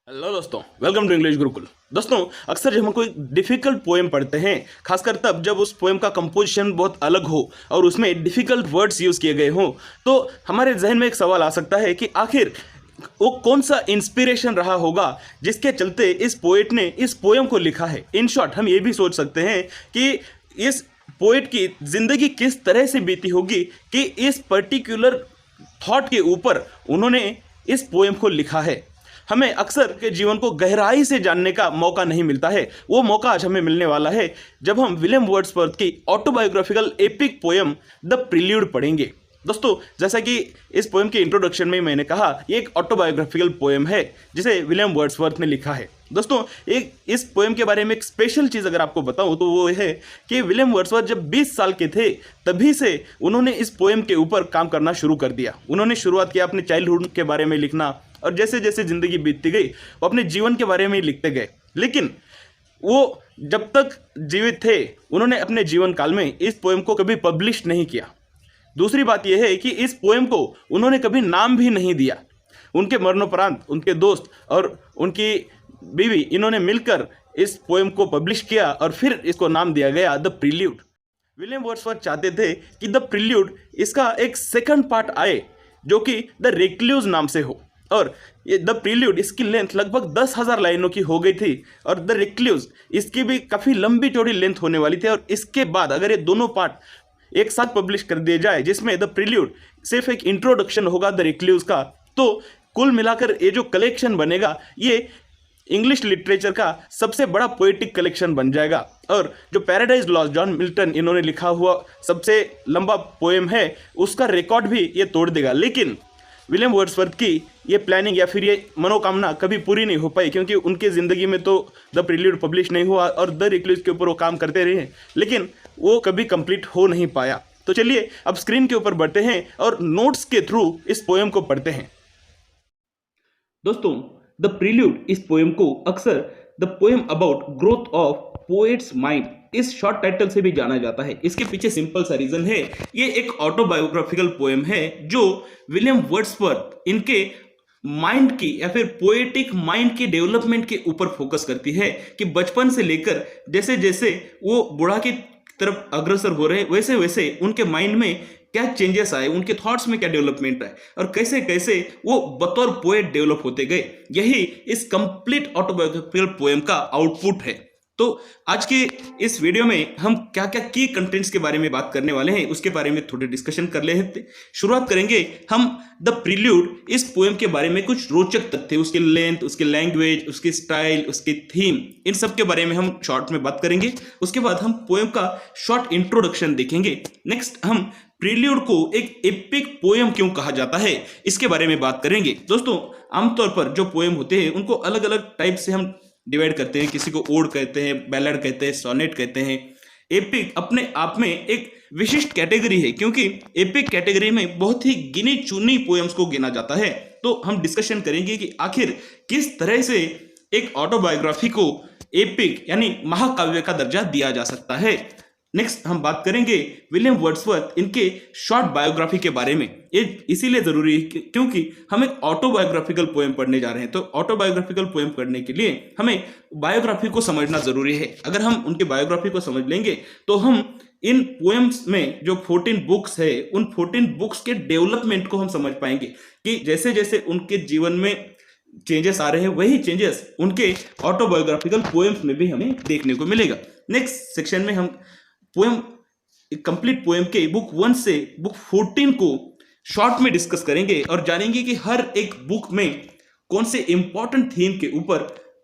Hello दोस्तों, welcome to English Gurukul. दोस्तों, अक्सर जब हम कोई डिफिकल्ट पोएम पढ़ते हैं, खासकर तब जब उस पोएम का कंपोजिशन बहुत अलग हो और उसमें डिफिकल्ट वर्ड्स यूज़ किए गए हों, तो हमारे जहन में एक सवाल आ सकता है कि आखिर वो कौन सा इंस्पिरेशन रहा होगा जिसके चलते इस पोएट ने इस पोएम को लिखा है। इन शॉर्ट हम ये भी सोच सकते हैं कि इस पोएट की ज़िंदगी किस तरह से बीती होगी कि इस पर्टिकुलर थॉट के ऊपर उन्होंने इस पोएम को लिखा है। हमें अक्सर के जीवन को गहराई से जानने का मौका नहीं मिलता है। वो मौका आज हमें मिलने वाला है जब हम विलियम वर्ड्सवर्थ की autobiographical epic poem the prelude पढ़ेंगे। दोस्तों, जैसा कि इस पोएम के इंट्रोडक्शन में मैंने कहा, ये एक ऑटोबायोग्राफिकल पोएम है जिसे विलियम वर्ड्सवर्थ ने लिखा है। दोस्तों, एक इस पोएम के बारे में एक स्पेशल चीज़ अगर आपको बताऊं तो वो है कि विलियम वर्ड्सवर्थ जब 20 साल के थे तभी से उन्होंने इस पोएम के ऊपर काम करना शुरू कर दिया। उन्होंने शुरुआत किया अपने चाइल्डहुड के बारे में लिखना, और जैसे जैसे ज़िंदगी बीतती गई वो अपने जीवन के बारे में ही लिखते गए। लेकिन वो जब तक जीवित थे उन्होंने अपने जीवन काल में इस पोएम को कभी पब्लिश नहीं किया। दूसरी बात यह है कि इस पोएम को उन्होंने कभी नाम भी नहीं दिया। उनके मरणोपरांत उनके दोस्त और उनकी बीवी इन्होंने मिलकर इस पोएम को पब्लिश किया और फिर इसको नाम दिया गया द प्रील्यूड। विलियम वर्ड्सवर्थ चाहते थे कि द प्रील्यूड इसका एक सेकंड पार्ट आए जो कि द रेक्ल्यूज नाम से हो, और ये द प्रील्यूड इसकी लेंथ लगभग 10,000 लाइनों की हो गई थी, और द रेक्ल्यूज इसकी भी काफ़ी लंबी चौड़ी लेंथ होने वाली थी। और इसके बाद अगर ये दोनों पार्ट एक साथ पब्लिश कर दिए जाए जिसमें द प्रील्यूड सिर्फ एक इंट्रोडक्शन होगा द रेक्ल्यूज का, तो कुल मिलाकर ये जो कलेक्शन बनेगा ये इंग्लिश लिटरेचर का सबसे बड़ा पोएटिक कलेक्शन बन जाएगा। और जो पैराडाइज लॉस्ट जॉन मिल्टन इन्होंने लिखा हुआ सबसे लंबा पोएम है उसका रिकॉर्ड भी ये तोड़ देगा। लेकिन विलियम वर्ड्सवर्थ की ये प्लानिंग या फिर ये मनोकामना कभी पूरी नहीं हो पाई, क्योंकि उनकी ज़िंदगी में तो द प्रील्यूड पब्लिश नहीं हुआ और द रेक्ल्यूज के ऊपर वो काम करते रहे, लेकिन वो कभी कंप्लीट हो नहीं पाया। तो चलिए अब स्क्रीन के ऊपर बढ़ते हैं और नोट्स के थ्रू इस पोएम को पढ़ते हैं। दोस्तों, द प्रील्यूड इस पोएम को अक्सर the poem about growth of poets mind इस शॉर्ट टाइटल से भी जाना जाता है। इसके पीछे सिंपल सा रीजन है, ये एक ऑटोबायोग्राफिकल पोएम है जो विलियम वर्ड्सवर्थ इनके माइंड की या फिर पोएटिक माइंड के डेवलपमेंट के ऊपर फोकस करती है कि बचपन से लेकर जैसे जैसे वो बूढ़ा की तरफ अग्रसर हो रहे वैसे वैसे उनके माइंड में क्या चेंजेस आए, उनके थॉट्स में क्या डेवलपमेंट आए और कैसे कैसे वो बतौर पोएट डेवलप होते गए। यही इस कंप्लीट ऑटोबायोग्राफिकल पोएम का आउटपुट है। तो आज के इस वीडियो में हम क्या क्या की कंटेंट्स के बारे में बात करने वाले हैं उसके बारे में थोड़ी डिस्कशन कर लेते हैं। शुरुआत करेंगे हम द प्रील्यूड इस पोएम के बारे में कुछ रोचक तथ्य, उसके लेंथ, उसके लैंग्वेज, उसकी स्टाइल, उसकी थीम, इन सब के बारे में हम शॉर्ट में बात करेंगे। उसके बाद हम पोएम का शॉर्ट इंट्रोडक्शन देखेंगे। नेक्स्ट हम प्रील्यूड को एक एपिक पोएम क्यों कहा जाता है इसके बारे में बात करेंगे। दोस्तों, आमतौर पर जो पोएम होते हैं उनको अलग अलग टाइप से हम डिवाइड करते हैं। किसी को ओड कहते हैं, बैलड कहते हैं, सोनेट कहते हैं। एपिक अपने आप में एक विशिष्ट कैटेगरी है क्योंकि एपिक कैटेगरी में बहुत ही गिनी चुनी पोएम्स को गिना जाता है। तो हम डिस्कशन करेंगे कि आखिर किस तरह से एक ऑटोबायोग्राफी को एपिक यानी महाकाव्य का दर्जा दिया जा सकता है। नेक्स्ट हम बात करेंगे विलियम वर्ड्सवर्थ इनके शॉर्ट बायोग्राफी के बारे में। ये इसीलिए जरूरी है क्योंकि हम एक ऑटोबायोग्राफिकल पोएम पढ़ने जा रहे हैं। तो ऑटोबायोग्राफिकल पोएम पढ़ने के लिए हमें बायोग्राफी को समझना जरूरी है। अगर हम उनकी बायोग्राफी को समझ लेंगे तो हम इन पोएम्स में जो 14 बुक्स है उन 14 बुक्स के डेवलपमेंट को हम समझ पाएंगे कि जैसे जैसे उनके जीवन में चेंजेस आ रहे हैं वही चेंजेस उनके ऑटोबायोग्राफिकल पोएम्स में भी हमें देखने को मिलेगा। नेक्स्ट सेक्शन में हम पोएम कंप्लीट पोएम के बुक 1 से बुक 14 को शॉर्ट में डिस्कस करेंगे और जानेंगे कि हर एक बुक में कौन से इंपॉर्टेंट थीम के ऊपर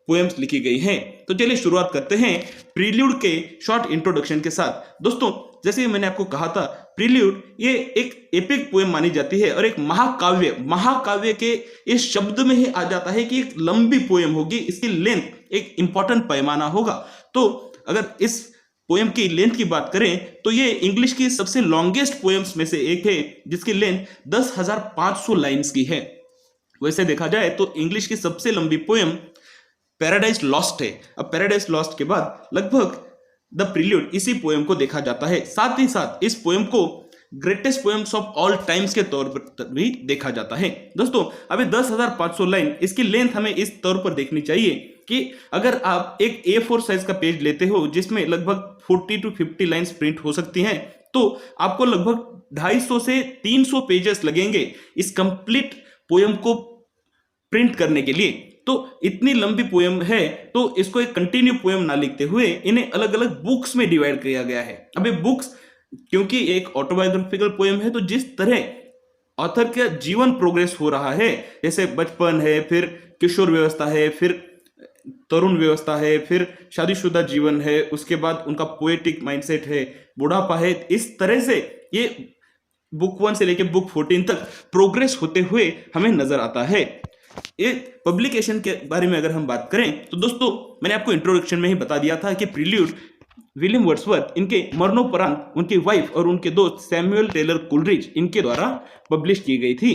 पोएम्स लिखी गई हैं। तो चलिए शुरुआत करते हैं प्रील्यूड के शॉर्ट इंट्रोडक्शन के साथ। दोस्तों, जैसे मैंने आपको कहा था, प्रील्यूड ये एक एपिक पोएम मानी जाती है और एक महाकाव्य के इस शब्द में ही आ जाता है कि एक लंबी पोएम होगी, इसकी लेंथ एक इंपॉर्टेंट पैमाना होगा। तो अगर इस पोएम की लेंथ की बात करें तो ये इंग्लिश की सबसे लॉन्गेस्ट पोएम्स में से एक है जिसकी लेंथ 10,500 लाइन्स की है। वैसे देखा जाए तो इंग्लिश की सबसे लंबी पोएम पैराडाइज लॉस्ट है। अब पैराडाइज लॉस्ट के बाद लगभग द प्रील्यूड इसी पोएम को देखा जाता है। साथ ही साथ इस पोएम को greatest poems of all times के तौर पर भी देखा जाता है। दोस्तों अभी 10,500 लाइन, इसकी लेंथ हमें इस तौर पर देखनी चाहिए कि अगर आप एक A4 साइज का पेज लेते हो जिसमें लगभग 40 to 50 लाइन्स प्रिंट हो सकती हैं, तो आपको लगभग 250 से 300 पेजेस लगेंगे इस कंप्लीट पोएम को प्रिंट करने के लिए। तो इतनी लंबी पोएम है, तो इसको एक कंटिन्यू पोएम ना लिखते हुए इन्हें अलग अलग बुक्स में डिवाइड किया गया है। अभी बुक्स क्योंकि एक ऑटोबायोग्राफिकल पोएम है, तो जिस तरह ऑथर का जीवन प्रोग्रेस हो रहा है, जैसे बचपन है, फिर किशोर व्यवस्था है, फिर तरुण व्यवस्था है, फिर शादीशुदा जीवन है, उसके बाद उनका पोएटिक माइंडसेट है, बुढ़ापा है, इस तरह से ये बुक 1 से लेकर बुक 14 तक प्रोग्रेस होते हुए हमें नजर आता है। ये पब्लिकेशन के बारे में अगर हम बात करें तो दोस्तों मैंने आपको इंट्रोडक्शन में ही बता दिया था कि प्रील्यूड विलियम वर्ड्सवर्थ इनके मरणोपरांत उनकी वाइफ और उनके दोस्त सैमुअल टेलर कोलरिज इनके द्वारा पब्लिश की गई थी।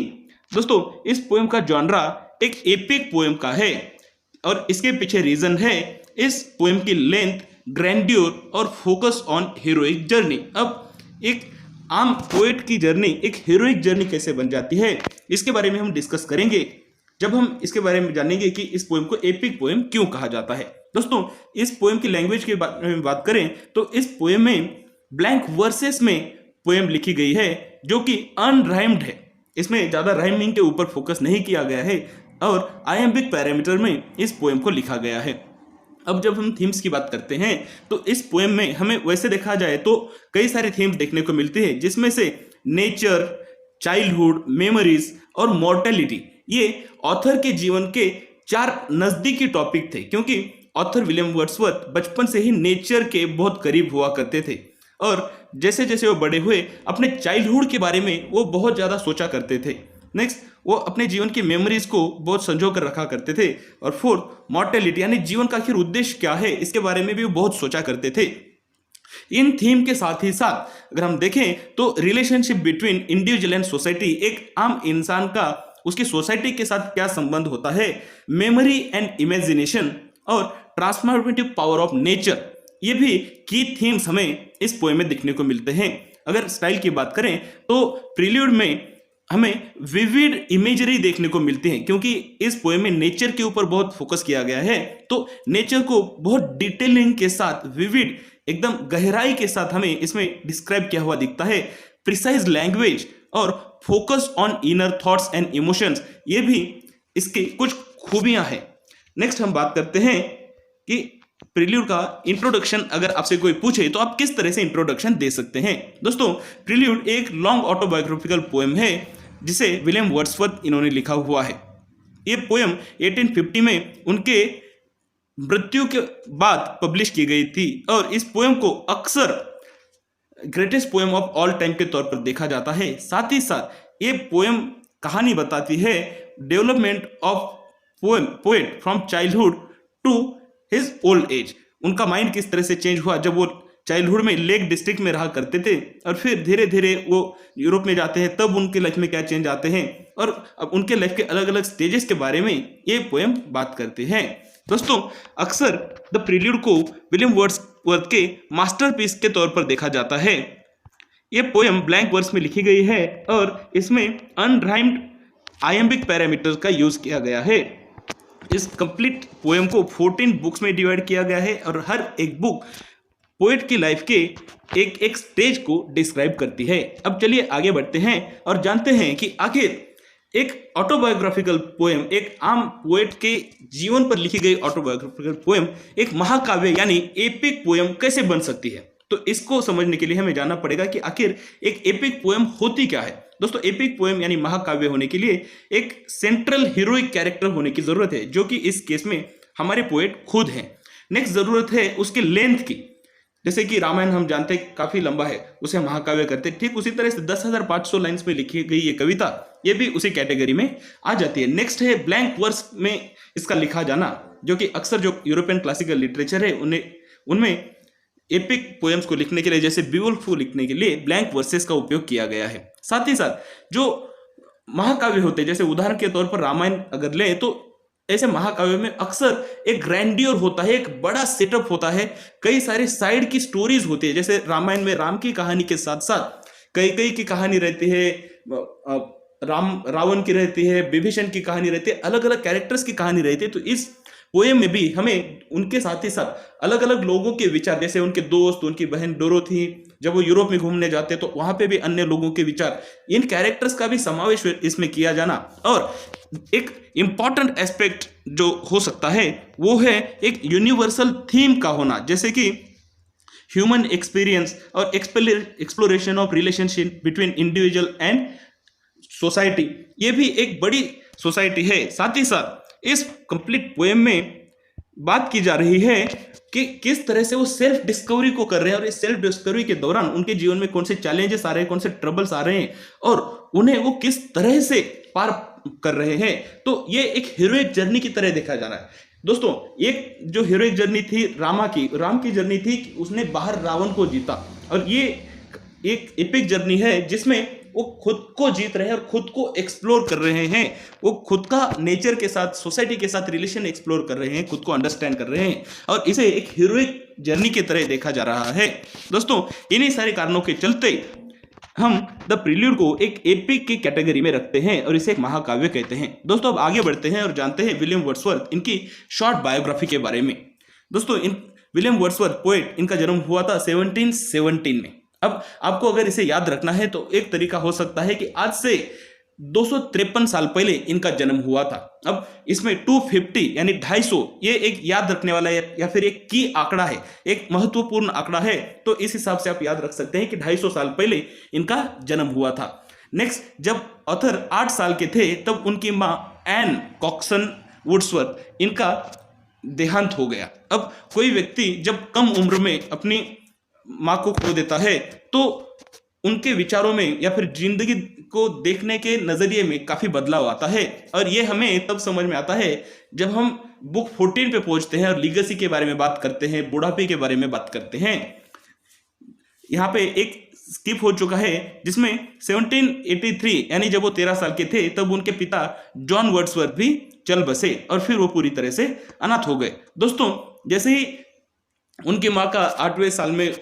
दोस्तों इस पोएम का जॉनरा एक एपिक पोएम का है और इसके पीछे रीजन है इस पोएम की लेंथ, ग्रैंड्योर और फोकस ऑन हीरोइक जर्नी। अब एक आम पोएट की जर्नी एक हीरोइक जर्नी कैसे बन जाती है, इसके बारे में हम डिस्कस करेंगे जब हम इसके बारे में जानेंगे कि इस पोएम को एपिक पोएम क्यों कहा जाता है। दोस्तों इस पोएम की लैंग्वेज के बारे में बात करें तो इस पोएम में ब्लैंक वर्सेस में पोएम लिखी गई है जो कि अनराइम्ड है। इसमें ज़्यादा राइमिंग के ऊपर फोकस नहीं किया गया है और आयम्बिक पैरामीटर में इस पोएम को लिखा गया है। अब जब हम थीम्स की बात करते हैं तो इस पोएम में हमें वैसे देखा जाए तो कई सारे थीम्स देखने को मिलते हैं, जिसमें से नेचर, चाइल्डहुड, मेमोरीज और मॉर्टेलिटी ये ऑथर के जीवन के 4 नजदीकी टॉपिक थे, क्योंकि ऑथर विलियम वर्ड्सवर्थ बचपन से ही नेचर के बहुत करीब हुआ करते थे और जैसे जैसे वो बड़े हुए अपने चाइल्डहुड के बारे में वो बहुत ज़्यादा सोचा करते थे। नेक्स्ट वो अपने जीवन की मेमोरीज को बहुत संजो कर रखा करते थे और फोर्थ मॉर्टेलिटी यानी जीवन का आखिर उद्देश्य क्या है इसके बारे में भी वो बहुत सोचा करते थे। इन थीम के साथ ही साथ अगर हम देखें तो relationship between individual and society, एक आम इंसान का उसकी सोसाइटी के साथ क्या संबंध होता है, मेमोरी एंड इमेजिनेशन और ट्रांसफॉर्मेटिव पावर ऑफ नेचर, ये भी की थीम्स हमें इस पोएम में दिखने को मिलते हैं। अगर स्टाइल की बात करें तो प्रील्यूड में हमें विविड इमेजरी देखने को मिलती है, क्योंकि इस पोएम में नेचर के ऊपर बहुत फोकस किया गया है। तो नेचर को बहुत डिटेलिंग के साथ, विविड एकदम गहराई के साथ हमें इसमें डिस्क्राइब किया हुआ दिखता है। प्रिसाइज लैंग्वेज और focus on inner thoughts and emotions, ये भी इसकी कुछ खूबियां हैं। नेक्स्ट हम बात करते हैं कि प्रील्यूड का इंट्रोडक्शन अगर आपसे कोई पूछे तो आप किस तरह से इंट्रोडक्शन दे सकते हैं। दोस्तों प्रील्यूड एक लॉन्ग ऑटोबायोग्राफिकल पोएम है जिसे विलियम वर्ड्सवर्थ इन्होंने लिखा हुआ है। ये पोएम 1850 में उनके मृत्यु के बाद पब्लिश की गई थी और इस पोएम को अक्सर greatest poem of all time के तौर पर देखा जाता है। साथ ही साथ ये पोएम कहानी बताती है development of poet from childhood to his old age. उनका माइंड किस तरह से चेंज हुआ जब वो चाइल्डहुड में लेक डिस्ट्रिक्ट में रहा करते थे और फिर धीरे धीरे वो यूरोप में जाते हैं, तब उनके लाइफ में क्या चेंज आते हैं और अब उनके लाइफ के अलग अलग स्टेजेस के बारे में ये पोएम बात करते हैं। दोस्तों अक्सर द प्रील्यूड को विलियम वर्ड्सवर्थ के मास्टरपीस के तौर पर देखा जाता है। ये पोएम ब्लैंक वर्स में लिखी गई है और इसमें अनराइम्ड आयम्बिक पैरामीटर्स का यूज किया गया है। इस कंप्लीट पोएम को 14 बुक्स में डिवाइड किया गया है और हर एक बुक पोएट की लाइफ के एक एक स्टेज को डिस्क्राइब करती है। अब चलिए आगे बढ़ते हैं और जानते हैं कि आखिर एक ऑटोबायोग्राफिकल पोएम, एक आम पोएट के जीवन पर लिखी गई ऑटोबायोग्राफिकल पोएम एक महाकाव्य यानी एपिक पोएम कैसे बन सकती है। तो इसको समझने के लिए हमें जानना पड़ेगा कि आखिर एक एपिक पोएम होती क्या है। दोस्तों एपिक पोएम यानी महाकाव्य होने के लिए एक सेंट्रल हीरोइक कैरेक्टर होने की जरूरत है, जो कि इस केस में हमारे पोएट खुद हैं। नेक्स्ट जरूरत है उसके लेंथ की, जैसे कि रामायण हम जानते हैं काफी लंबा है, उसे महाकाव्य करते, ठीक उसी तरह से 10,500 लाइन्स में लिखी गई ये कविता, ये भी उसी कैटेगरी में आ जाती है। नेक्स्ट है ब्लैंक वर्स में इसका लिखा जाना, जो कि अक्सर जो यूरोपियन क्लासिकल लिटरेचर है उनमें एपिक पोएम्स को लिखने के लिए, जैसे बीवुल्फ को लिखने के लिए ब्लैंक वर्सेस का उपयोग किया गया है। साथ ही साथ जो महाकाव्य होते हैं, जैसे उदाहरण के तौर पर रामायण अगर लें तो ऐसे महाकाव्य में अक्सर एक ग्रैंडियर होता है, एक बड़ा सेटअप होता है, कई सारे साइड की स्टोरीज होती है। जैसे रामायण में राम की कहानी के साथ साथ कैकेयी की कहानी रहती है, रावण की रहती है, विभीषण की कहानी रहती है, अलग अलग कैरेक्टर्स की कहानी रहती है। तो इस पोएम में भी हमें उनके साथ ही साथ अलग अलग लोगों के विचार, जैसे उनके दोस्त, उनकी बहन डोरोथी, जब वो यूरोप में घूमने जाते तो वहां पे भी अन्य लोगों के विचार, इन कैरेक्टर्स का भी समावेश इसमें किया जाना। और एक इंपॉर्टेंट एस्पेक्ट जो हो सकता है वो है एक यूनिवर्सल थीम का होना, जैसे कि ह्यूमन एक्सपीरियंस और exploration of relationship between individual and society. ये भी एक बड़ी सोसाइटी है। साथ ही साथ इस कंप्लीट पोएम में बात की जा रही है कि किस तरह से वो सेल्फ डिस्कवरी को कर रहे हैं, और इस सेल्फ डिस्कवरी के दौरान उनके जीवन में कौन से चैलेंजेस आ रहे हैं, कौन से ट्रबल्स आ रहे हैं, और उन्हें वो किस तरह से पार कर रहे हैं। तो ये एक हीरोइक जर्नी की तरह देखा जा रहा है। दोस्तों, एक जो हीरोइक जर्नी थी राम की जर्नी थी कि उसने बाहर रावण को जीता, और ये एक एपिक जर्नी है जिसमें वो खुद को जीत रहे हैं और खुद को एक्सप्लोर कर रहे हैं। वो खुद का नेचर के साथ, सोसाइटी के साथ रिलेशन एक्सप्लोर कर रहे हैं, खुद को अंडरस्टैंड कर रहे हैं, और इसे एक हीरोइक जर्नी की तरह देखा जा रहा है। दोस्तों, इन्हीं सारे कारणों के चलते हम द प्रिल्यूड को एक एपिक की कैटेगरी में रखते हैं और इसे एक महाकाव्य कहते हैं। दोस्तों, अब आगे बढ़ते हैं और जानते हैं विलियम वर्ड्सवर्थ, इनकी शॉर्ट बायोग्राफी के बारे में। दोस्तों, विलियम वर्ड्सवर्थ पोएट, इनका जन्म हुआ था 1717 में। अब आपको अगर इसे याद रखना है तो एक तरीका हो सकता है कि आज से 253 साल पहले इनका जन्म हुआ था। अब इसमें 250 यानी 250 ये एक याद रखने वाला है या फिर एक की आंकड़ा है, एक महत्वपूर्ण आंकड़ा है। तो इस हिसाब से आप याद रख सकते हैं कि 250 साल पहले इनका जन्म हुआ था। नेक्स्ट, जब ऑथर 8 साल के थे तब उनकी माँ एन कॉक्सन वुड्सवर्थ, इनका देहांत हो गया। अब कोई व्यक्ति जब कम उम्र में अपनी माँ को खो देता है तो उनके विचारों में या फिर जिंदगी को देखने के नजरिए में काफी बदलाव आता है, और ये हमें तब समझ में आता है जब हम बुक 14 पे पहुंचते हैं और लीगेसी के बारे में बात करते हैं, बुढ़ापे के बारे में बात करते हैं। यहाँ पे एक स्किप हो चुका है जिसमें 1783 यानी जब वो 13 साल के थे तब उनके पिता जॉन वर्ड्सवर्थ भी चल बसे और फिर वो पूरी तरह से अनाथ हो गए। दोस्तों, जैसे ही उनकी माँ का 8वें साल में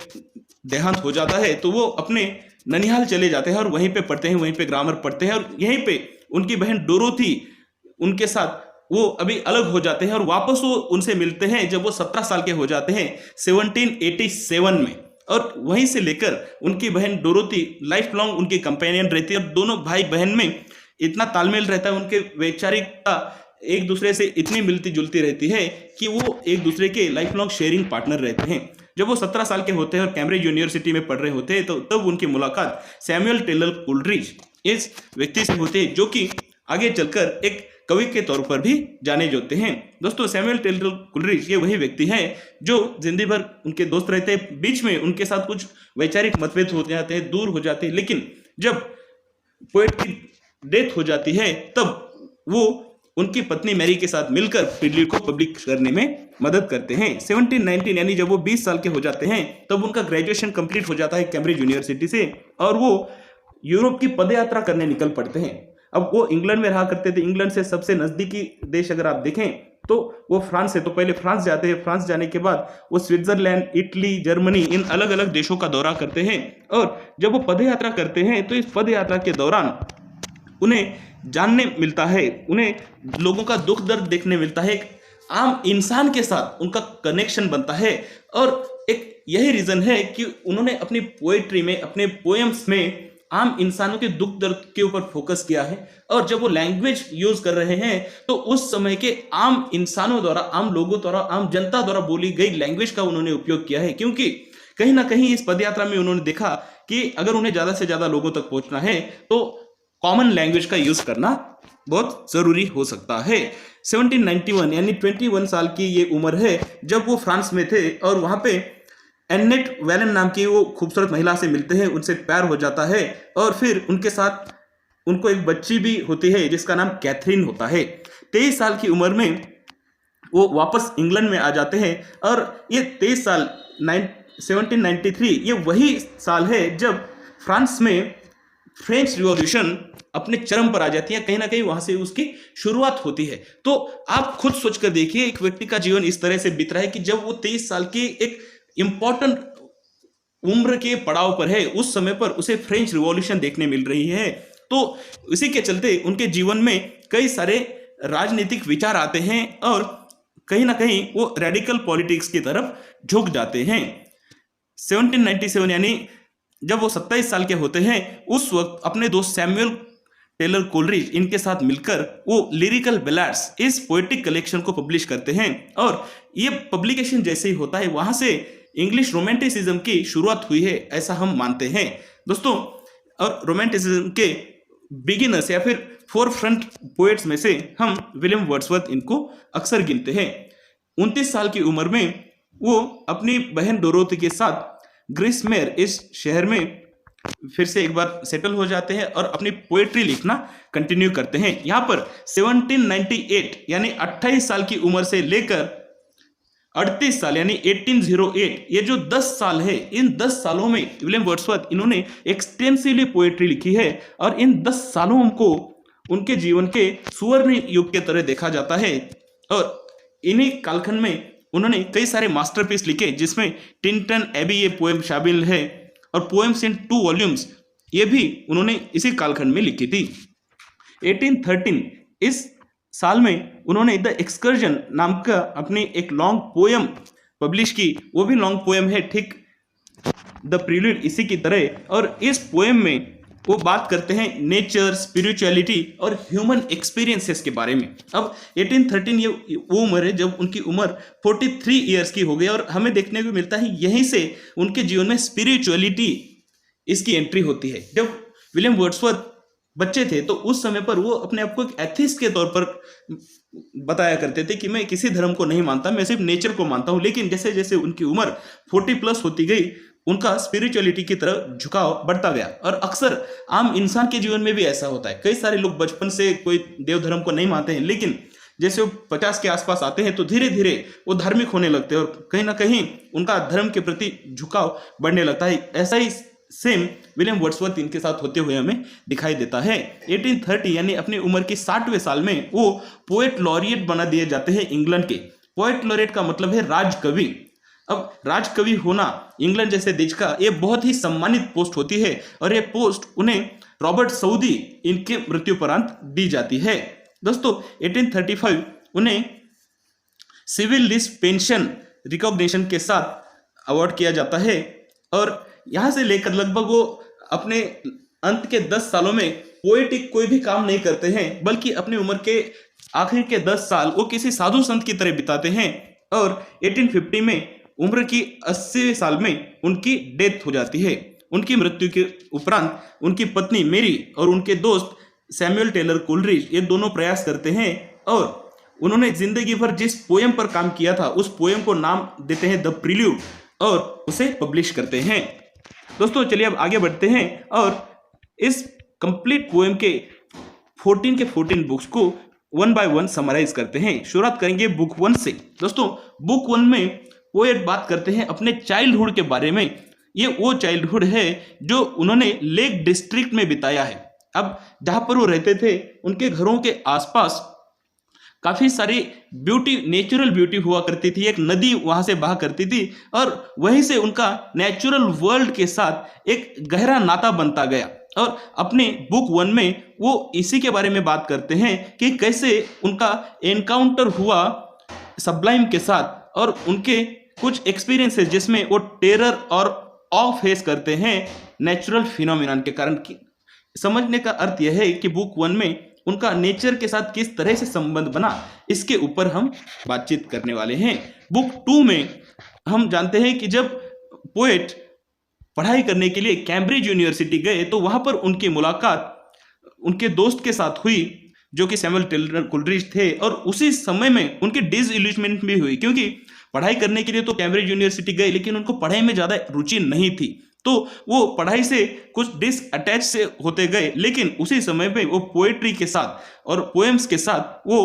देहांत हो जाता है तो वो अपने ननिहाल चले जाते हैं और वहीं पे पढ़ते हैं, वहीं पे ग्रामर पढ़ते हैं, और यहीं पे उनकी बहन डोरोथी उनके साथ वो अभी अलग हो जाते हैं और वापस वो उनसे मिलते हैं जब वो 17 साल के हो जाते हैं 1787 में। और वहीं से लेकर उनकी बहन डोरोथी लाइफ लॉन्ग उनकी कंपेनियन रहती है, और दोनों भाई बहन में इतना तालमेल रहता है, उनके वैचारिकता एक दूसरे से इतनी मिलती जुलती रहती है कि वो एक दूसरे के लाइफ लॉन्ग शेयरिंग पार्टनर रहते हैं। जब वो 17 साल के होते हैं और कैम्ब्रिज यूनिवर्सिटी में पढ़ रहे होते हैं तो तब उनकी मुलाकात सैमुअल टेलर कोलरिज इस व्यक्ति से होती है, जो कि आगे चलकर एक कवि के तौर पर भी जाने जाते हैं। दोस्तों, सैमुअल टेलर कोलरिज ये वही व्यक्ति हैं जो जिंदगी भर उनके दोस्त रहते हैं, बीच में उनके साथ कुछ वैचारिक मतभेद हो जाते हैं, दूर हो जाते हैं, लेकिन जब पोएट की डेथ हो जाती है तब वो उनकी पत्नी मैरी के साथ मिलकर प्रिल्यूड को पब्लिश करने में मदद करते हैं। 1719 यानी जब वो 20 साल के हो जाते हैं तब उनका ग्रेजुएशन कंप्लीट हो जाता है कैम्ब्रिज यूनिवर्सिटी से, और वो यूरोप की पदयात्रा करने निकल पड़ते हैं। अब वो इंग्लैंड में रहा करते थे। इंग्लैंड से सबसे नजदीकी देश अगर आप देखें तो वो फ्रांस है, तो पहले फ्रांस जाते हैं। फ्रांस जाने के बाद वो स्विट्जरलैंड, इटली, जर्मनी, इन अलग अलग देशों का दौरा करते हैं, और जब वो पदयात्रा करते हैं तो इस पदयात्रा के दौरान उन्हें जानने मिलता है, उन्हें लोगों का दुख दर्द देखने मिलता है, एक आम इंसान के साथ उनका कनेक्शन बनता है, और एक यही रीजन है कि उन्होंने अपनी पोएट्री में, अपने पोएम्स में आम इंसानों के दुख दर्द के ऊपर फोकस किया है। और जब वो लैंग्वेज यूज कर रहे हैं तो उस समय के आम इंसानों द्वारा, आम लोगों द्वारा, आम जनता द्वारा बोली गई लैंग्वेज का उन्होंने उपयोग किया है, क्योंकि कहीं ना कहीं इस पदयात्रा में उन्होंने देखा कि अगर उन्हें ज्यादा से ज्यादा लोगों तक पहुंचना है तो कॉमन लैंग्वेज का यूज करना बहुत जरूरी हो सकता है। 1791 यानी 21 साल की ये उम्र है जब वो फ्रांस में थे, और वहां पे एनेट वैलन नाम की वो खूबसूरत महिला से मिलते हैं, उनसे प्यार हो जाता है, और फिर उनके साथ उनको एक बच्ची भी होती है जिसका नाम कैथरीन होता है। 23 साल की उम्र में वो वापस इंग्लैंड में आ जाते हैं, और ये 23 साल 1793 ये वही साल है जब फ्रांस में फ्रेंच रिवॉल्यूशन अपने चरम पर आ जाती है। कहीं ना कहीं वहां से उसकी शुरुआत होती है। तो आप खुद सोचकर देखिए, एक व्यक्ति का जीवन इस तरह से बीत रहा है कि जब वो 23 साल की एक इंपॉर्टेंट उम्र के पड़ाव पर है, उस समय पर उसे फ्रेंच रिवॉल्यूशन देखने मिल रही है। तो इसी के चलते उनके जीवन में कई सारे राजनीतिक विचार आते हैं और कहीं ना कहीं वो रेडिकल पॉलिटिक्स की तरफ झुक जाते हैं। 1797 यानी जब वो 27 साल के होते हैं, उस वक्त अपने दोस्त सैमुअल टेलर कोलरिज इनके साथ मिलकर वो लिरिकल बैलाड्स इस पोएटिक कलेक्शन को पब्लिश करते हैं। और ये पब्लिकेशन जैसे ही होता है, वहां से इंग्लिश रोमांटिसिज्म की शुरुआत हुई है, ऐसा हम मानते हैं दोस्तों। और रोमांटिसिज्म के बिगिनर्स या फिर फोर फ्रंट पोएट्स में से हम विलियम वर्ड्सवर्थ इनको अक्सर गिनते हैं। 29 साल की उम्र में वो अपनी बहन डोरोथी के साथ ग्रिसमेर इस शहर में फिर से एक बार सेटल हो जाते हैं और अपनी पोएट्री लिखना कंटिन्यू करते हैं। यहाँ पर 1798 यानी 28 साल की उम्र से लेकर 38 साल यानी 1808, ये जो 10 साल है, इन 10 सालों में विलियम वर्ड्सवर्थ इन्होंने एक्सटेंसिवली पोएट्री लिखी है। और इन 10 सालों को उनके जीवन के सुवर्ण युग के तरह देखा जाता है। और इन्हीं कालखंड में उन्होंने कई सारे मास्टरपीस लिखे, जिसमें टिंटन एबी ये पोएम शामिल है और पोएम्स इन 2 वॉल्यूम्स ये भी उन्होंने इसी कालखंड में लिखी थी। 1813 इस साल में उन्होंने द एक्सकर्जन नाम का अपनी एक लॉन्ग पोएम पब्लिश की। वो भी लॉन्ग पोएम है, ठीक द प्रील्यूड इसी की तरह। और इस पोएम में वो बात करते हैं नेचर, स्पिरिचुअलिटी और ह्यूमन एक्सपीरियंसेस के बारे में। अब 1813 ये वो उम्र है जब उनकी उम्र 43 ईयर्स की हो गई और हमें देखने को मिलता है यहीं से उनके जीवन में स्पिरिचुअलिटी इसकी एंट्री होती है। जब विलियम वर्ड्सवर्थ बच्चे थे तो उस समय पर वो अपने आप को एक एथिस्ट के तौर पर बताया करते थे कि मैं किसी धर्म को नहीं मानता, मैं सिर्फ नेचर को मानता हूँ। लेकिन जैसे जैसे उनकी उम्र 40+ होती गई, उनका स्पिरिचुअलिटी की तरफ झुकाव बढ़ता गया। और अक्सर आम इंसान के जीवन में भी ऐसा होता है। कई सारे लोग बचपन से कोई देव धर्म को नहीं मानते हैं, लेकिन जैसे वो 50 के आसपास आते हैं तो धीरे धीरे वो धार्मिक होने लगते हैं और कहीं ना कहीं उनका धर्म के प्रति झुकाव बढ़ने लगता है। ऐसा ही सेम विलियम वर्ड्सवर्थ इनके साथ होते हुए हमें दिखाई देता है। 1830 यानी अपनी उम्र के 60वें साल में वो पोएट लॉरिएट बना दिए जाते हैं इंग्लैंड के। पोएट लॉरिएट का मतलब है राजकवि। अब राजकवि होना इंग्लैंड जैसे देश का ये बहुत ही सम्मानित पोस्ट होती है और ये पोस्ट उन्हें रॉबर्ट सऊदी इनके मृत्यु उपरांत दी जाती है। दोस्तों 1835 उन्हें सिविल लिस्ट पेंशन रिकॉग्निशन के साथ अवार्ड किया जाता है। और यहाँ से लेकर लगभग वो अपने अंत के 10 सालों में पोएटिक कोई भी काम नहीं करते हैं, बल्कि अपनी उम्र के आखिर के 10 साल वो किसी साधु संत की तरह बिताते हैं। और 1850 में उम्र की 80 साल में उनकी डेथ हो जाती है। उनकी मृत्यु के उपरांत उनकी पत्नी मेरी और उनके दोस्त सैमुअल टेलर कोलरिज ये दोनों प्रयास करते हैं और उन्होंने जिंदगी भर जिस पोएम पर काम किया था उस पोएम को नाम देते हैं द प्रील्यूड और उसे पब्लिश करते हैं। दोस्तों चलिए अब आगे बढ़ते हैं और इस कंप्लीट पोएम के 14 बुक्स को 1 by 1 समराइज करते हैं। शुरुआत करेंगे बुक 1 से। दोस्तों बुक 1 में पोएट बात करते हैं अपने चाइल्डहुड के बारे में। ये वो चाइल्डहुड है जो उन्होंने लेक डिस्ट्रिक्ट में बिताया है। अब जहां पर वो रहते थे उनके घरों के आसपास काफी सारी ब्यूटी, नेचुरल ब्यूटी हुआ करती थी। एक नदी वहां से बहा करती थी और वहीं से उनका नेचुरल वर्ल्ड के साथ एक गहरा नाता बनता गया। और अपने बुक 1 में वो इसी के बारे में बात करते हैं कि कैसे उनका एनकाउंटर हुआ सबलाइम के साथ और उनके कुछ एक्सपीरियंसेस जिसमें वो टेरर और ऑ फेस करते हैं नेचुरल फिनोमिनन के कारण। समझने का अर्थ यह है कि बुक 1 में उनका नेचर के साथ किस तरह से संबंध बना, इसके ऊपर हम बातचीत करने वाले हैं। बुक 2 में हम जानते हैं कि जब पोएट पढ़ाई करने के लिए कैम्ब्रिज यूनिवर्सिटी गए तो वहां पर उनकी मुलाकात उनके दोस्त के साथ हुई जो कि सैमुअल टेलर कोलरिज थे। और उसी समय में उनकी डिसइल्यूजमेंट भी हुई, क्योंकि पढ़ाई करने के लिए तो कैम्ब्रिज यूनिवर्सिटी गए लेकिन उनको पढ़ाई में ज़्यादा रुचि नहीं थी, तो वो पढ़ाई से कुछ डिसअटैच से होते गए। लेकिन उसी समय पे वो पोएट्री के साथ और पोएम्स के साथ वो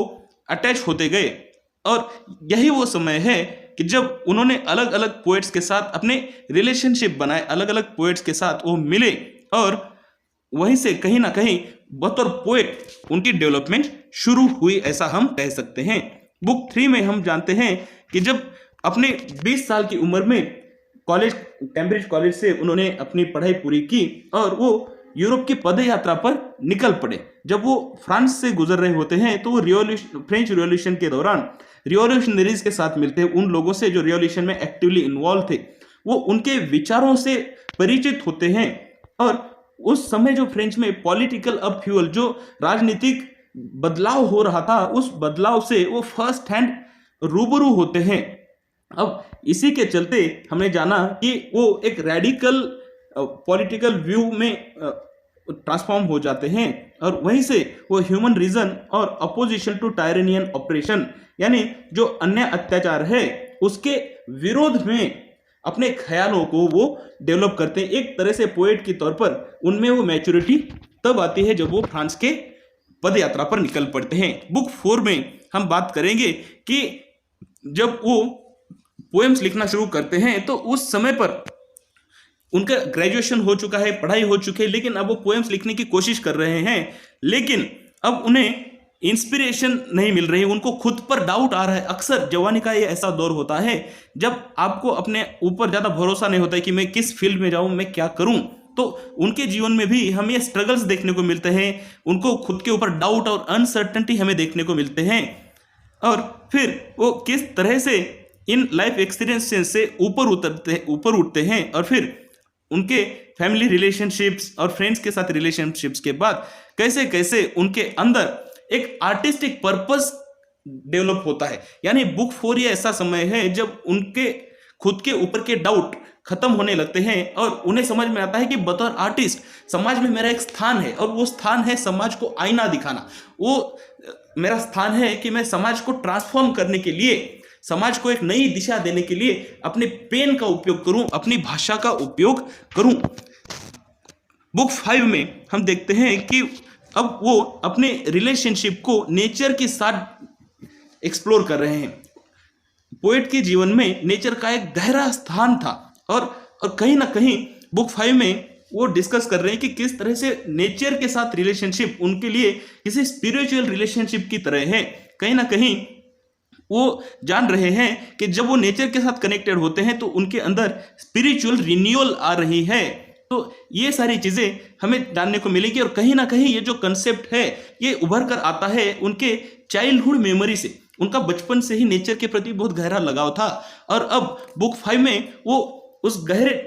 अटैच होते गए। और यही वो समय है कि जब उन्होंने अलग अलग पोएट्स के साथ अपने रिलेशनशिप बनाए, अलग अलग पोएट्स के साथ वो मिले और वहीं से कहीं ना कहीं बतौर पोएट उनकी डेवलपमेंट शुरू हुई, ऐसा हम कह सकते हैं। बुक 3 में हम जानते हैं कि जब अपने 20 साल की उम्र में कॉलेज कैम्ब्रिज कॉलेज से उन्होंने अपनी पढ़ाई पूरी की और वो यूरोप की पद यात्रा पर निकल पड़े। जब वो फ्रांस से गुजर रहे होते हैं तो वो फ्रेंच रिवॉल्यूशन के दौरान रिवॉल्यूशनरीज के साथ मिलते हैं, उन लोगों से जो रिवॉल्यूशन में एक्टिवली इन्वॉल्व थे, वो उनके विचारों से परिचित होते हैं। और उस समय जो फ्रेंच में पॉलिटिकल अपह्यूअल, जो राजनीतिक बदलाव हो रहा था, उस बदलाव से वो फर्स्ट हैंड रूबरू होते हैं। अब इसी के चलते हमने जाना कि वो एक रेडिकल पॉलिटिकल व्यू में ट्रांसफॉर्म हो जाते हैं और वहीं से वो ह्यूमन रीजन और अपोजिशन टू टायरेनियन ऑपरेशन, यानी जो अन्य अत्याचार है उसके विरोध में अपने ख्यालों को वो डेवलप करते हैं। एक तरह से पोएट के तौर पर उनमें वो मैच्योरिटी तब आती है जब वो फ्रांस के पद यात्रा पर निकल पड़ते हैं। बुक 4 में हम बात करेंगे कि जब वो पोएम्स लिखना शुरू करते हैं तो उस समय पर उनका ग्रेजुएशन हो चुका है, पढ़ाई हो चुकी है, लेकिन अब वो पोएम्स लिखने की कोशिश कर रहे हैं, लेकिन अब उन्हें इंस्पिरेशन नहीं मिल रही, उनको खुद पर डाउट आ रहा है। अक्सर जवानी का ये ऐसा दौर होता है जब आपको अपने ऊपर ज़्यादा भरोसा नहीं होता है कि मैं किस फील्ड में जाऊं, मैं क्या करूं। तो उनके जीवन में भी हमें स्ट्रगल्स देखने को मिलते हैं, उनको खुद के ऊपर डाउट और अनसर्टेनिटी हमें देखने को मिलते हैं। और फिर वो किस तरह से इन लाइफ एक्सपीरियंसेस से ऊपर उठते हैं और फिर उनके फैमिली रिलेशनशिप्स और फ्रेंड्स के साथ रिलेशनशिप्स के बाद कैसे कैसे उनके अंदर एक आर्टिस्टिक पर्पस डेवलप होता है। यानी बुक 4 ये ऐसा समय है जब उनके खुद के ऊपर के डाउट खत्म होने लगते हैं और उन्हें समझ में आता है कि बतौर आर्टिस्ट समाज में मेरा एक स्थान है और वो स्थान है समाज को आईना दिखाना। वो मेरा स्थान है कि मैं समाज को ट्रांसफॉर्म करने के लिए, समाज को एक नई दिशा देने के लिए अपने पेन का उपयोग करूं, अपनी भाषा का उपयोग करूं। बुक 5 में हम देखते हैं कि अब वो अपने रिलेशनशिप को नेचर के साथ एक्सप्लोर कर रहे हैं। पोएट के जीवन में नेचर का एक गहरा स्थान था और कहीं ना कहीं बुक 5 में वो डिस्कस कर रहे हैं कि किस तरह से नेचर के साथ रिलेशनशिप उनके लिए किसी स्पिरिचुअल रिलेशनशिप की तरह है। कहीं ना कहीं वो जान रहे हैं कि जब वो नेचर के साथ कनेक्टेड होते हैं तो उनके अंदर स्पिरिचुअल रिन्यूअल आ रही है। तो ये सारी चीज़ें हमें जानने को मिलेगी और कहीं ना कहीं ये जो कंसेप्ट है ये उभर कर आता है उनके चाइल्डहुड मेमोरी से। उनका बचपन से ही नेचर के प्रति बहुत गहरा लगाव था और अब बुक 5 में वो उस गहरे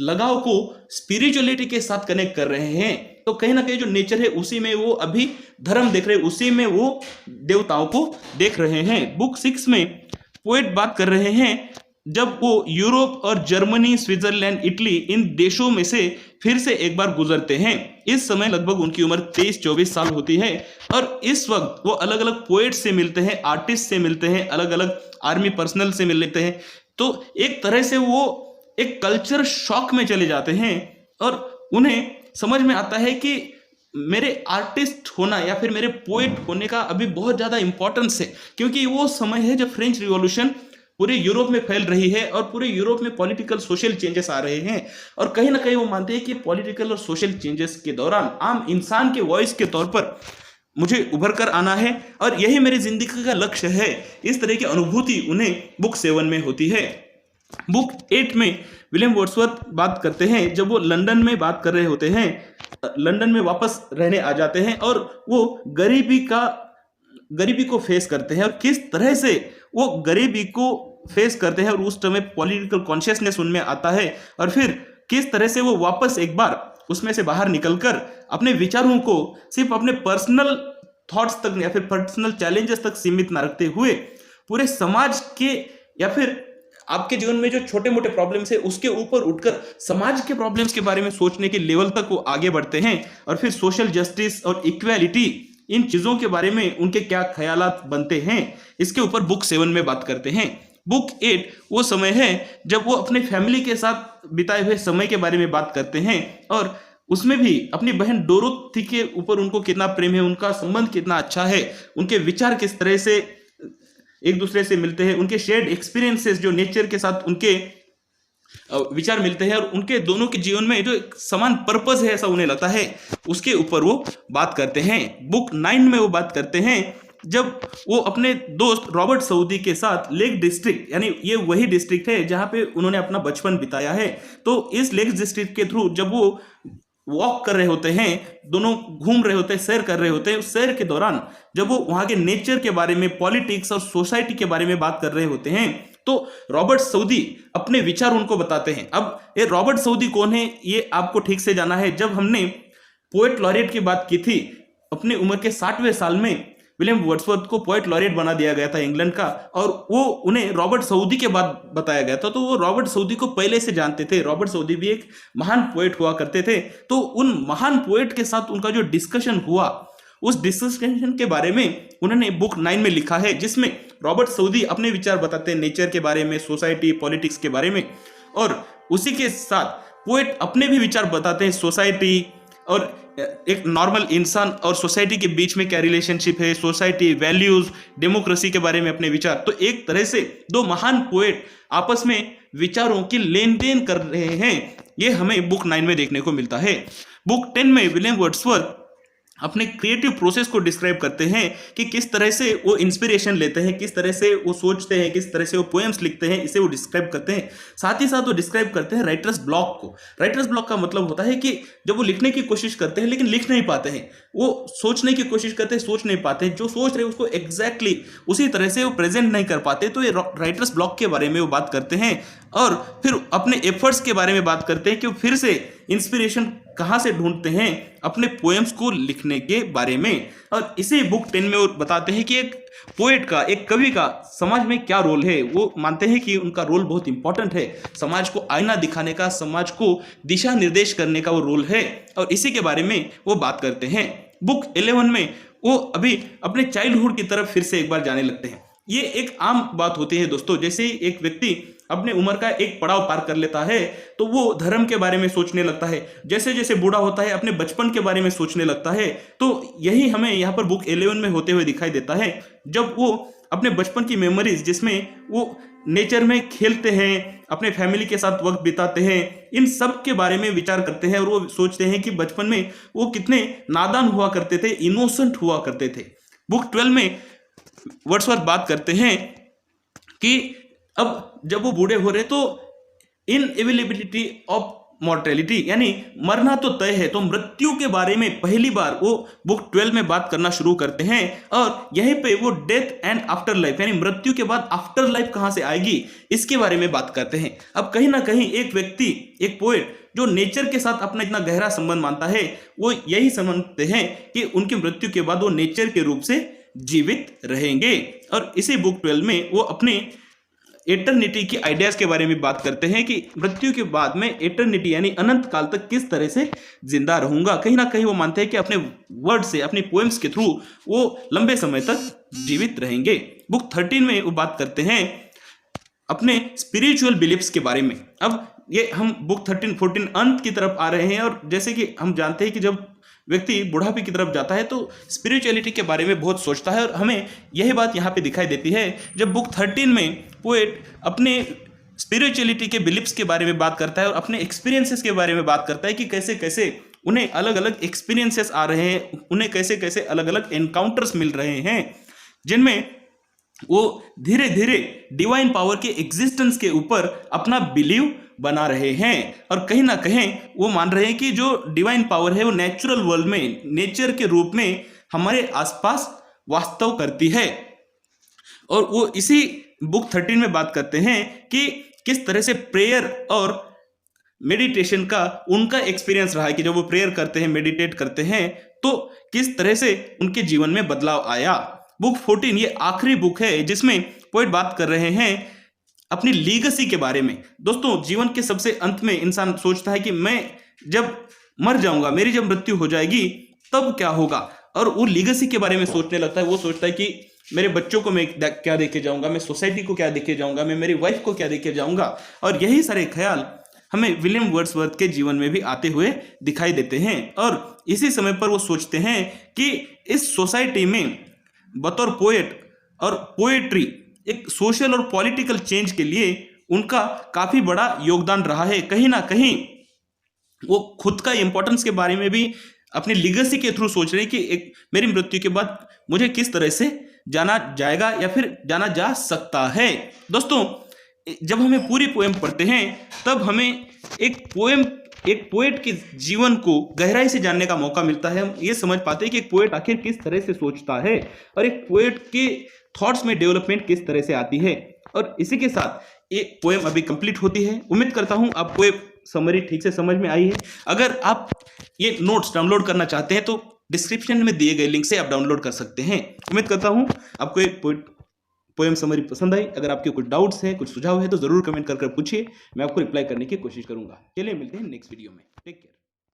लगाव को स्पिरिचुअलिटी के साथ कनेक्ट कर रहे हैं। तो कहीं ना कहीं जो नेचर है उसी में वो अभी धर्म देख रहे हैं, उसी में वो देवताओं को देख रहे हैं। बुक 6 में पोएट बात कर रहे हैं जब वो यूरोप और जर्मनी, स्विट्जरलैंड, इटली इन देशों में से फिर से एक बार गुजरते हैं। इस समय लगभग उनकी उम्र 23-24 साल होती है और इस वक्त वो अलग अलग पोएट से मिलते हैं, आर्टिस्ट से मिलते हैं, अलग अलग आर्मी पर्सनल से मिल लेते हैं। तो एक तरह से वो एक कल्चर शॉक में चले जाते हैं और उन्हें समझ में आता है कि मेरे आर्टिस्ट होना या फिर मेरे पोएट होने का अभी बहुत ज़्यादा इंपॉर्टेंस है, क्योंकि वो समय है जब फ्रेंच रिवॉल्यूशन पूरे यूरोप में फैल रही है और पूरे यूरोप में पॉलिटिकल सोशल चेंजेस आ रहे हैं। और कहीं ना कहीं वो मानते हैं कि पॉलिटिकल और सोशल चेंजेस के दौरान आम इंसान के वॉइस के तौर पर मुझे उभर कर आना है और यही मेरी जिंदगी का लक्ष्य है। इस तरह की अनुभूति उन्हें बुक 7 में होती है। बुक 8 में विलियम वर्ड्सवर्थ बात करते हैं जब वो लंदन में बात कर रहे होते हैं, लंदन में वापस रहने आ जाते हैं और वो गरीबी को फेस करते हैं और किस तरह से वो गरीबी को फेस करते हैं और उस समय पॉलिटिकल कॉन्शियसनेस उनमें आता है और फिर किस तरह से वो वापस एक बार उसमें से बाहर निकलकर अपने विचारों को सिर्फ अपने पर्सनल थॉट्स तक या फिर पर्सनल चैलेंजेस तक सीमित ना रखते हुए पूरे समाज के या फिर आपके जीवन में जो छोटे मोटे प्रॉब्लम्स है उसके ऊपर उठकर समाज के प्रॉब्लम्स के बारे में सोचने के लेवल तक वो आगे बढ़ते हैं और फिर सोशल जस्टिस और इक्वालिटी, इन चीज़ों के बारे में उनके क्या ख्यालात बनते हैं, इसके ऊपर बुक 7 में बात करते हैं। बुक 8 वो समय है जब वो अपने फैमिली के साथ बिताए हुए समय के बारे में बात करते हैं और उसमें भी अपनी बहन डोरोथी के ऊपर उनको कितना प्रेम है, उनका संबंध कितना अच्छा है, उनके विचार किस तरह से एक दूसरे से मिलते हैं, उनके शेयर्ड एक्सपीरियंसेस जो नेचर के साथ उनके विचार मिलते हैं और उनके दोनों के जीवन में जो एक समान पर्पस है ऐसा उन्हें लगता है, उसके ऊपर वो बात करते हैं। बुक 9 में वो बात करते हैं जब वो अपने दोस्त रॉबर्ट सऊदी के साथ लेक डिस्ट्रिक्ट, यानी ये वही डिस्ट्रिक्ट है जहाँ पे उन्होंने अपना बचपन बिताया है, तो इस लेक डिस्ट्रिक्ट के थ्रू जब वो वॉक कर रहे होते हैं, दोनों घूम रहे होते हैं, सैर कर रहे होते हैं, उस सैर के दौरान जब वो वहाँ के नेचर के बारे में, पॉलिटिक्स और सोसाइटी के बारे में बात कर रहे होते हैं, तो रॉबर्ट सऊदी अपने विचार उनको बताते हैं। अब ये रॉबर्ट सऊदी कौन है ये आपको ठीक से जाना है। जब हमने पोएट लॉरेट की बात की थी, अपनी उम्र के 60वें साल में विलियम वर्ड्सवर्थ को पोएट लॉरेट बना दिया गया था इंग्लैंड का, और वो उन्हें रॉबर्ट सऊदी के बाद बताया गया था। तो वो रॉबर्ट सऊदी को पहले से जानते थे। रॉबर्ट सऊदी भी एक महान पोएट हुआ करते थे। तो उन महान पोएट के साथ उनका जो डिस्कशन हुआ, उस डिस्कशन के बारे में उन्होंने बुक 9 में लिखा है, जिसमें रॉबर्ट सऊदी अपने विचार बताते हैं नेचर के बारे में, सोसाइटी, पॉलिटिक्स के बारे में, और उसी के साथ पोएट अपने भी विचार बताते हैं सोसाइटी और एक नॉर्मल इंसान और सोसाइटी के बीच में क्या रिलेशनशिप है, सोसाइटी, वैल्यूज, डेमोक्रेसी के बारे में अपने विचार। तो एक तरह से दो महान पोएट आपस में विचारों की लेन देन कर रहे हैं, ये हमें बुक 9 में देखने को मिलता है। बुक 10 में विलियम वर्ड्सवर्थ अपने क्रिएटिव प्रोसेस को डिस्क्राइब करते हैं कि किस तरह से वो इंस्पिरेशन लेते हैं, किस तरह से वो सोचते हैं, किस तरह से वो पोएम्स लिखते हैं, इसे वो डिस्क्राइब करते हैं। साथ ही साथ वो डिस्क्राइब करते हैं राइटर्स ब्लॉक को। राइटर्स ब्लॉक का मतलब होता है कि जब वो लिखने की कोशिश करते हैं लेकिन लिख नहीं पाते हैं, वो सोचने की कोशिश करते हैं, सोच नहीं पाते हैं, जो सोच रहे हैं उसको एग्जैक्टली उसी तरह से वो प्रेजेंट नहीं कर पाते। तो ये राइटर्स ब्लॉक के बारे में वो बात करते हैं और फिर अपने एफर्ट्स के बारे में बात करते हैं कि फिर से इंस्पिरेशन कहाँ से ढूंढते हैं अपने पोएम्स को लिखने के बारे में। और इसी बुक 10 में वो बताते हैं कि एक पोएट का, एक कवि का समाज में क्या रोल है। वो मानते हैं कि उनका रोल बहुत इंपॉर्टेंट है, समाज को आईना दिखाने का, समाज को दिशा निर्देश करने का वो रोल है, और इसी के बारे में वो बात करते हैं। बुक 11 में वो अभी अपने चाइल्डहुड की तरफ फिर से एक बार जाने लगते हैं। ये एक आम बात होती है दोस्तों, जैसे ही एक व्यक्ति अपने उम्र का एक पड़ाव पार कर लेता है तो वो धर्म के बारे में सोचने लगता है, जैसे जैसे बूढ़ा होता है अपने बचपन के बारे में सोचने लगता है। तो यही हमें यहाँ पर बुक 11 में होते हुए दिखाई देता है, जब वो अपने बचपन की मेमोरीज, जिसमें वो नेचर में खेलते हैं, अपने फैमिली के साथ वक्त बिताते हैं, इन सब के बारे में विचार करते हैं और वो सोचते हैं कि बचपन में वो कितने नादान हुआ करते थे, इनोसेंट हुआ करते थे। बुक 12 में वर्ड्सवर्थ बात करते हैं कि अब जब वो बूढ़े हो रहे तो इनएविलेबिलिटी ऑफ मॉर्टेलिटी, यानी मरना तो तय है, तो मृत्यु के बारे में पहली बार वो बुक 12 में बात करना शुरू करते हैं। और यहीं पे वो डेथ एंड आफ्टर लाइफ, यानी मृत्यु के बाद आफ्टर लाइफ कहाँ से आएगी, इसके बारे में बात करते हैं। अब कहीं ना कहीं एक व्यक्ति, एक पोएट जो नेचर के साथ अपना इतना गहरा संबंध मानता है, वो यही समझते हैं कि उनकी मृत्यु के बाद वो नेचर के रूप से जीवित रहेंगे। और इसी बुक 12 में वो अपने एटर्निटी की आइडियाज के बारे में बात करते हैं कि मृत्यु के बाद में एटर्निटी यानी अनंत काल तक किस तरह से जिंदा रहूंगा। कहीं ना कहीं वो मानते हैं कि अपने वर्ड से, अपनी पोएम्स के थ्रू वो लंबे समय तक जीवित रहेंगे। बुक 13 में वो बात करते हैं अपने स्पिरिचुअल बिलीफ्स के बारे में। अब ये हम बुक 13-14 अंत की तरफ आ रहे हैं, और जैसे कि हम जानते हैं कि जब व्यक्ति बुढ़ापे की तरफ जाता है तो स्पिरिचुअलिटी के बारे में बहुत सोचता है, और हमें यही बात यहाँ पे दिखाई देती है जब बुक 13 में पोएट अपने स्पिरिचुअलिटी के बिलीफ्स के बारे में बात करता है और अपने एक्सपीरियंसेस के बारे में बात करता है कि कैसे कैसे उन्हें अलग अलग एक्सपीरियंसेस आ रहे हैं, उन्हें कैसे कैसे अलग अलग एनकाउंटर्स मिल रहे हैं, जिनमें वो धीरे धीरे डिवाइन पावर के एग्जिस्टेंस के ऊपर अपना बिलीव बना रहे हैं। और कहीं ना कहीं वो मान रहे हैं कि जो डिवाइन पावर है वो नेचुरल वर्ल्ड में, नेचर के रूप में हमारे आसपास वास्तव करती है। और वो इसी बुक 13 में बात करते हैं कि किस तरह से प्रेयर और मेडिटेशन का उनका एक्सपीरियंस रहा है कि जब वो प्रेयर करते हैं, मेडिटेट करते हैं, तो किस तरह से उनके जीवन में बदलाव आया। बुक 14 ये आखिरी बुक है जिसमें पोएट बात कर रहे हैं अपनी लीगेसी के बारे में। दोस्तों, जीवन के सबसे अंत में इंसान सोचता है कि मैं जब मर जाऊंगा, मेरी जब मृत्यु हो जाएगी तब क्या होगा, और वो लीगेसी के बारे में सोचने लगता है। वो सोचता है कि मेरे बच्चों को मैं क्या देके जाऊंगा, मैं सोसाइटी को क्या देके जाऊंगा, मैं मेरी वाइफ को क्या देके जाऊंगा। और यही सारे ख्याल हमें विलियम वर्ड्सवर्थ के जीवन में भी आते हुए दिखाई देते हैं। और इसी समय पर वो सोचते हैं कि इस सोसाइटी में बतौर पोएट और पोएट्री एक सोशल और पॉलिटिकल चेंज के लिए उनका काफी बड़ा योगदान रहा है। कहीं ना कहीं वो खुद का इंपॉर्टेंस के बारे में भी अपनी लीगेसी के थ्रू सोच रहे हैं कि एक मेरी मृत्यु के बाद मुझे किस तरह से जाना जाएगा या फिर जाना जा सकता है। दोस्तों, जब हमें पूरी पोएम पढ़ते हैं तब हमें एक पोएट के जीवन को गहराई से जानने का मौका मिलता है। हम ये समझ पाते हैं कि एक पोएट आखिर किस तरह से सोचता है और एक पोएट के थॉट्स में डेवलपमेंट किस तरह से आती है। और इसी के साथ ये पोएम अभी कंप्लीट होती है। उम्मीद करता हूँ आपको ये समरी ठीक से समझ में आई है। अगर आप ये नोट्स डाउनलोड करना चाहते हैं तो डिस्क्रिप्शन में दिए गए लिंक से आप डाउनलोड कर सकते हैं। उम्मीद करता हूँ आपको ये पोएम समरी पसंद आई। अगर आपके कुछ डाउट्स हैं, कुछ सुझाव है तो जरूर कमेंट कर पूछिए, मैं आपको रिप्लाई करने की कोशिश करूंगा। चलिए मिलते हैं नेक्स्ट वीडियो में। Take care.